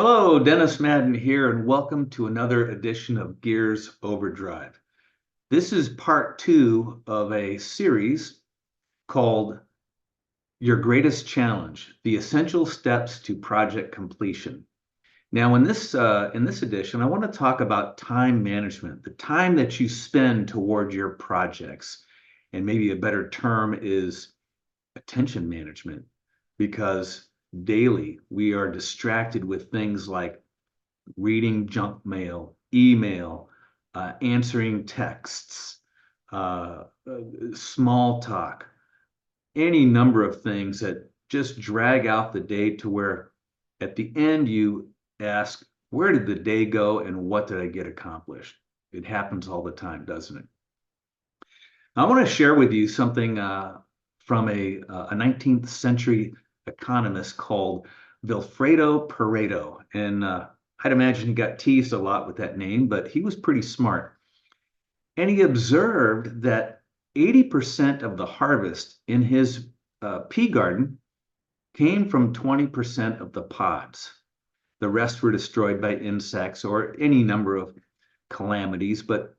Hello, Dennis Madden here, and welcome to another edition of Gears Overdrive. This is part two of a series called Your Greatest Challenge, The Essential Steps to Project Completion. Now, in this edition, I want to talk about time management, the time that you spend toward your projects. And maybe a better term is attention management, because daily we are distracted with things like reading junk mail, email, answering texts, small talk, any number of things that just drag out the day to where at the end you ask, where did the day go and what did I get accomplished? It happens all the time, doesn't it? I want to share with you something from a 19th century economist called Vilfredo Pareto. And I'd imagine he got teased a lot with that name, but he was pretty smart. And he observed that 80% of the harvest in his pea garden came from 20% of the pods. The rest were destroyed by insects or any number of calamities, but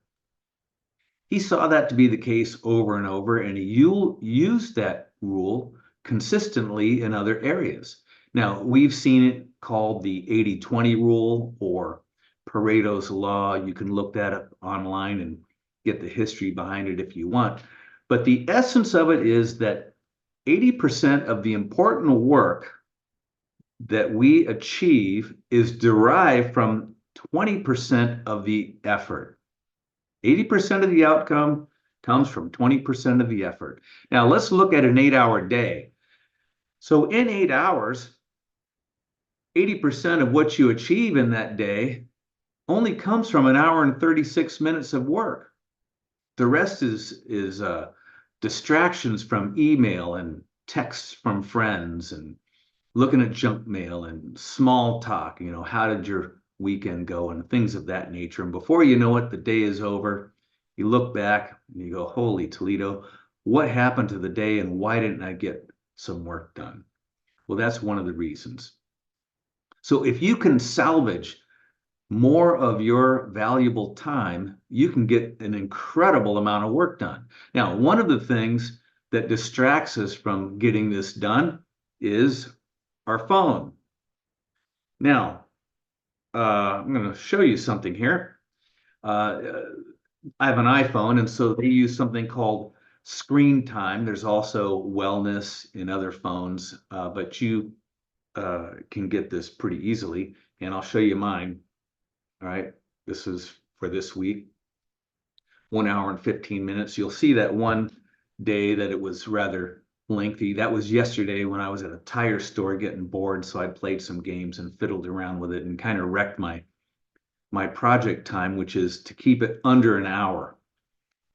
he saw that to be the case over and over, and he used that rule consistently in other areas. Now, we've seen it called the 80-20 rule or Pareto's law. You can look that up online and get the history behind it if you want. But the essence of it is that 80% of the important work that we achieve is derived from 20% of the effort. 80% of the outcome comes from 20% of the effort. Now, let's look at an 8-hour day. So in 8 hours, 80% of what you achieve in that day only comes from an hour and 36 minutes of work. The rest is distractions from email and texts from friends and looking at junk mail and small talk. How did your weekend go and things of that nature. And before you know it, the day is over. You look back and you go, holy Toledo, what happened to the day and why didn't I get some work done? Well, that's one of the reasons. So if you can salvage more of your valuable time, you can get an incredible amount of work done. Now, one of the things that distracts us from getting this done is our phone. Now, I'm going to show you something here. I have an iPhone, and so they use something called screen time. There's also wellness in other phones, but you can get this pretty easily, and I'll show you mine. All right, this is for this week, 1 hour and 15 minutes. You'll see that one day that it was rather lengthy. That was yesterday when I was at a tire store getting bored, so I played some games and fiddled around with it and kind of wrecked my project time, which is to keep it under an hour.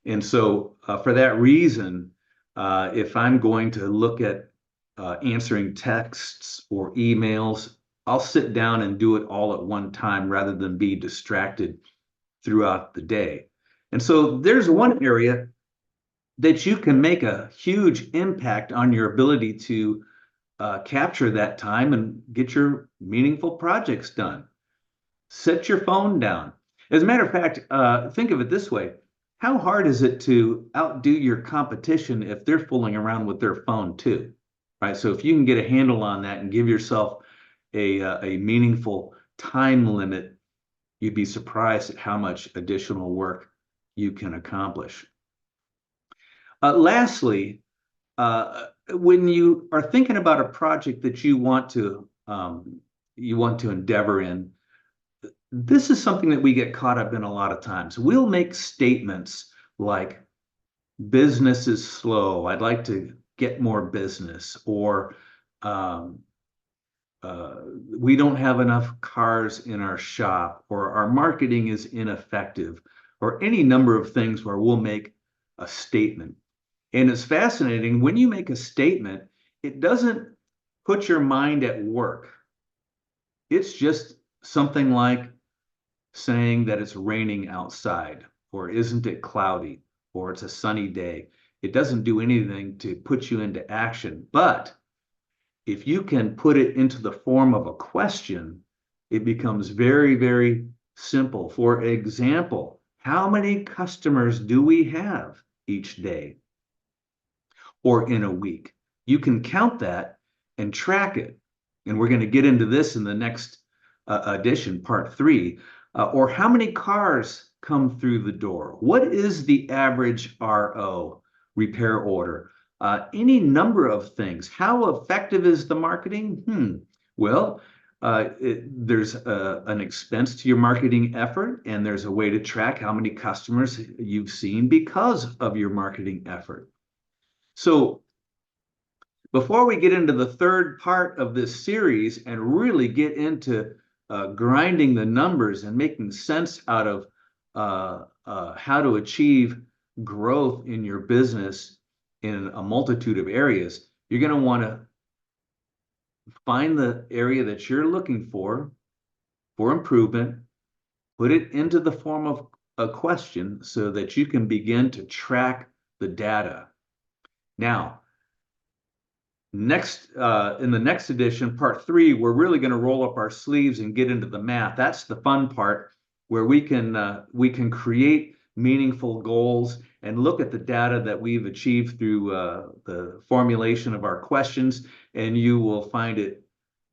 And so for that reason, if I'm going to look at answering texts or emails, I'll sit down and do it all at one time rather than be distracted throughout the day. And so there's one area that you can make a huge impact on your ability to capture that time and get your meaningful projects done. Set your phone down. As a matter of fact, think of it this way. How hard is it to outdo your competition if they're fooling around with their phone too? Right? So if you can get a handle on that and give yourself a meaningful time limit, you'd be surprised at how much additional work you can accomplish. Lastly, when you are thinking about a project that you want to endeavor in, this is something that we get caught up in a lot of times. We'll make statements like, business is slow, I'd like to get more business, or we don't have enough cars in our shop, or our marketing is ineffective, or any number of things where we'll make a statement. And it's fascinating, when you make a statement, it doesn't put your mind at work. It's just something like saying that it's raining outside, or isn't it cloudy, or it's a sunny day. It doesn't do anything to put you into action. But if you can put it into the form of a question, it becomes very, very simple. For example, how many customers do we have each day or in a week? You can count that and track it. And we're going to get into this in the next edition, part 3. Or how many cars come through the door? What is the average RO, repair order? Any number of things. How effective is the marketing? Well, there's an expense to your marketing effort, and there's a way to track how many customers you've seen because of your marketing effort. So before we get into the third part of this series and really get into grinding the numbers and making sense out of how to achieve growth in your business in a multitude of areas, you're going to want to find the area that you're looking for improvement, put it into the form of a question so that you can begin to track the data. Now, in the next edition, part 3, we're really going to roll up our sleeves and get into the math. That's the fun part, where we can create meaningful goals and look at the data that we've achieved through the formulation of our questions, and you will find it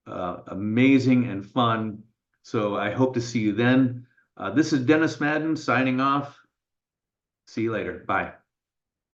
amazing and fun. So I hope to see you then. This is Dennis Madden signing off. See you later. Bye.